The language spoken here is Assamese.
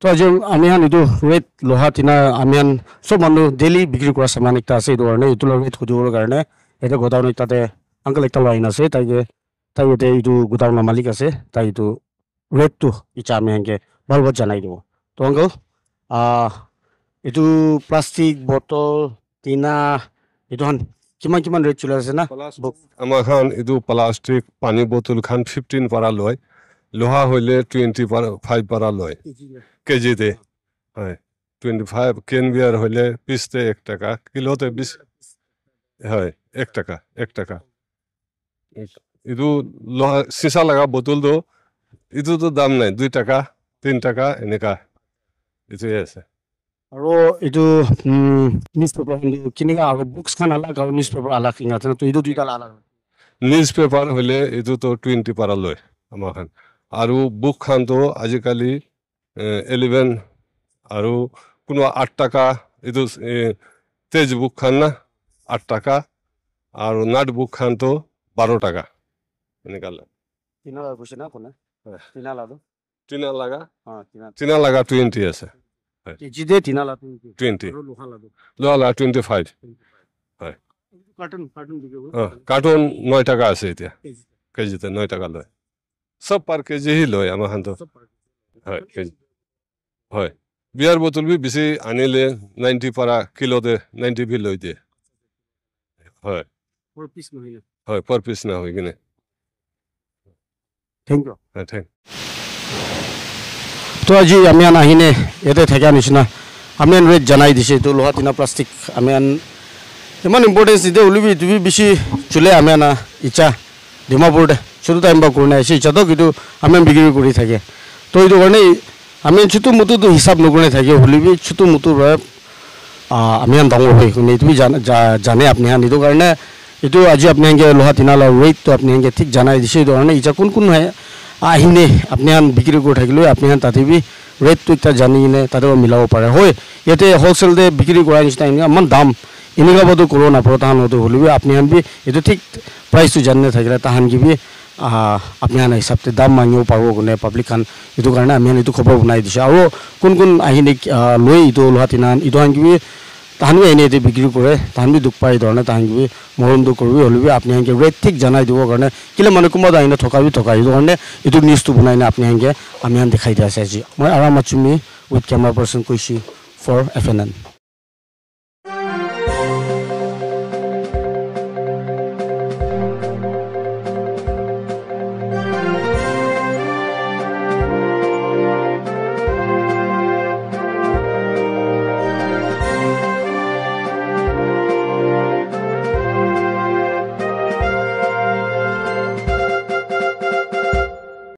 তো আজি আমি এইটো ৰেট লোহা টিনা আমি চব মানুহ ডেইলি বিক্ৰী কৰা সামান একটা আছে এইটো কাৰণে এইটো ৰেট খুজিবৰ কাৰণে এটা গোডাউন তাতে আংকল একটা লাইন আছে তাই ইয়াতে এইটো গোডাউনৰ মালিক আছে তাই এইটো ৰেটটো ইচ্ছা আমি এনেকৈ ভাল জনাই দিব তো আংকল এইটো প্লাষ্টিক বটল টিনা এইটো কিমান ৰেট চলি আছে না আমাৰ এইটো প্লাষ্টিক পানী বটল 15 পৰা লয় লোহা হইলে 25 পৰা লয় কেজিতে হয় 25 কেন বিয়ার হইলে পিসতে 1 টাকা কিলোতে 20 হয় 1 টাকা ইদু লোহা সিসা লাগা বোতল দো ইদু তো দাম নাই 2 টাকা 3 টাকা এনেকা ইটো আছে আৰু এইটো নিউজ পেপাৰ কিনিকা আৰু বুকস খান আলাগ আৰু নিউজ পেপাৰ আলাগ কিনা আছে তো এইটো দুইটা আলাগ নিউজ পেপাৰ হইলে ইদু তো 20 পৰা লয় আমাৰ খান আৰু বুক খান তো আজিকালি 11 আৰু কোনো 8 টাকা ইদু তেজ বুক খান না 8 টাকা আৰু নাট বুক খান তো 12 টাকা এনেকা লয় তিনা কৈছে না কোনে তিনা লাগা 20 আছে কেজিতে তিনা লাগা 20 আৰু লোহা লাগা লোহা 25 হয় কার্টুন 9 টাকা আছে এতিয়া কেজিতে 9 টাকা লয় সব পার কেজি হি লয় আমার হান তো হয় কেজি হয় বিয়ার বোতল भी বেশি আনিলে 90 para কিলোতে 90 भी লই দিয়ে হয় पर পিস নহইলে হয় पर পিস না হয় কিনে থ্যাংক ইউ হ্যাঁ থ্যাংক তো আজি আমি আহিনে এতে থাকা নিচিনা আমি ৰেট জানাই দিছে তো লোহা টিনা প্লাষ্টিক আমি ইমান ইম্পৰ্টেন্স দিতে উলিবি তুমি বেছি চলে আমি ইচ্ছা ডিমাপুৰতে ছোটো টাইম বা কৰি আছে ইচ্ছা তো কিন্তু আমি বিক্ৰী কৰি থাকে তো এইটো কাৰণে আমি ছোটো মুটোতো হিচাপ নকৰি থাকে উলিবি ছোটো মুটো আমি ডাঙৰ হৈ শুনি তুমি জানে আপুনি এইটো কাৰণে এইটো আজি আপুনি লোহা টিনা ৰেটটো আপুনি ঠিক জানাই দিছে এইটো কাৰণে ইচ্ছা কোন আহিনে আপুনি বিক্ৰী কৰি থাকিলেও আপুনি তাতে ৰেটটো এতিয়া জানি কিনে তাতে মিলাব পাৰে হয় ইয়াতে হোলচেলতে বিক্ৰী কৰা নিচিনা ইমান দাম এনেকুৱা বস্তু কৰিব নাপাব তাহানতো হ'লেও আপুনি এইটো ঠিক প্ৰাইচটো জানি নাথাকিলে তাহান কিবি আপুনি হিচাপতে দাম মাঙিব পাৰিব কোনে পাব্লিক খান এইটো কাৰণে আমি এইটো খবৰ বনাই দিছোঁ আৰু কোন আহিনে লৈ এইটো লোহা টিনা এইটো কিবি তাহানি এনে এতে বিক্ৰী কৰে তাহানি দুখ পাই ধৰণে তাহান কিবি মৰমটো কৰিবি হ'লেও আপুনি ৰেট ঠিক জানাই দিবৰ কাৰণে কেলে মানে কোনোবা আহিনে ঠকাই সেইটো কাৰণে এইটো নিউজটো বনাই আপুনি আমি দেখাই দিয়া আছে আজি মই আৰাম আছোঁ উইথ কেমেৰা পাৰ্চন কৈছোঁ ফৰ FNN